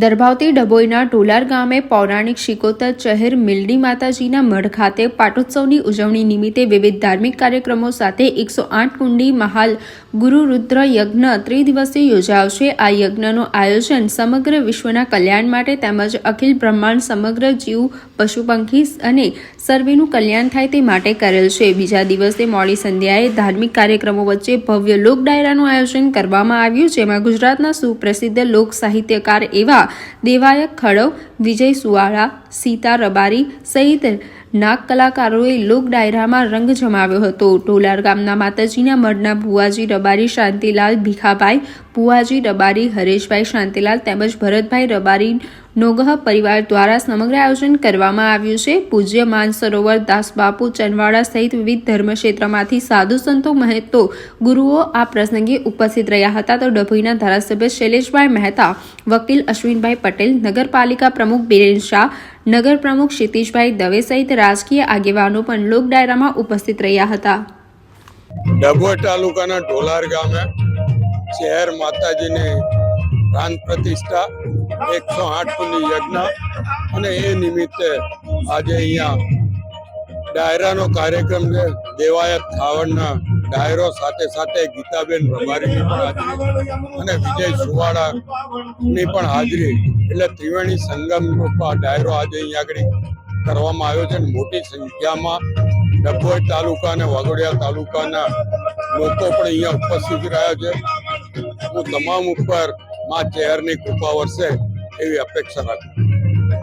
દરભાવતી ડભોઈના ઢોલાર ગામે પૌરાણિક શિકોતર ચહેર મિલડી માતાજીના મઢ ખાતે પાટોત્સવની ઉજવણી નિમિત્તે વિવિધ ધાર્મિક કાર્યક્રમો સાથે 108 કુંડી મહાલ ગુરુ રુદ્ર યજ્ઞ ત્રિદિવસીય યોજાશે। આ યજ્ઞનું આયોજન સમગ્ર વિશ્વના કલ્યાણ માટે તેમજ અખિલ બ્રહ્માંડ સમગ્ર જીવ પશુ પંખી અને સર્વેનું કલ્યાણ થાય તે માટે કરેલ છે। બીજા દિવસે મોડી સંધ્યાએ ધાર્મિક કાર્યક્રમો વચ્ચે ભવ્ય લોક ડાયરાનું આયોજન કરવામાં આવ્યું, જેમાં ગુજરાતના સુપ્રસિદ્ધ લોક સાહિત્યકાર એવા દેવાયત ખડવ, વિજય સુવાળા, સીતા રબારી સહિત નાક કલાકારોએ લોક ડાયરામાં રંગ જમાવ્યો હતો। ઢોલાર ગામના માતાજીના મઢના ભુવાજી રબારી શાંતિલાલ ભીખાભાઈ, ભુવાજી રબારી હરેશભાઈ શાંતિલાલ તેમજ ભરતભાઈ રબારી નોગહ પરિવાર દ્વારા સમગ્ર આયોજન કરવામાં આવ્યું છે। પૂજ્ય માનસરોવર દાસબાપુ ચનવાડા સહિત વિવિધ ધર્મક્ષેત્રમાંથી સાધુ સંતો મહંતો ગુરુઓ આ પ્રસંગે ઉપસ્થિત રહ્યા હતા। તો ડભોઈના ધારાસભ્ય શૈલેષભાઈ મહેતા, વકીલ અશ્વિનભાઈ પટેલ, નગરપાલિકા પ્રમુખ બિરેન શાહ, નગર પ્રમુખ ક્ષિતિજભાઈ દવે સહિત રાજકીય આગેવાનો પણ લોક ડાયરામાં ઉપસ્થિત રહ્યા હતા। ડભોઈ તાલુકાના ઢોલાર ગામે શહેર માતાજીની પ્રાણ પ્રતિષ્ઠા 108 કુંડી યજ્ઞ અને એ નિમિત્તે આજે અહીંયા ડાયરાનો કાર્યક્રમ છે। દેવાયત ખાવડના ડાયરો સાથે ગીતાબેન રબારીની પણ હાજરી અને વિજય સુવાડાની પણ હાજરી, એટલે ત્રિવેણી સંગમનો ડાયરો આજે અહીંયા આગળ કરવામાં આવ્યો છે। મોટી સંખ્યામાં ડભોઈ તાલુકા અને વાઘોડિયા તાલુકાના લોકો પણ અહીંયા ઉપસ્થિત રહ્યા છે। હું તમામ ઉપર માં ચહેરની કૃપા વરસે એવી અપેક્ષા રાખું।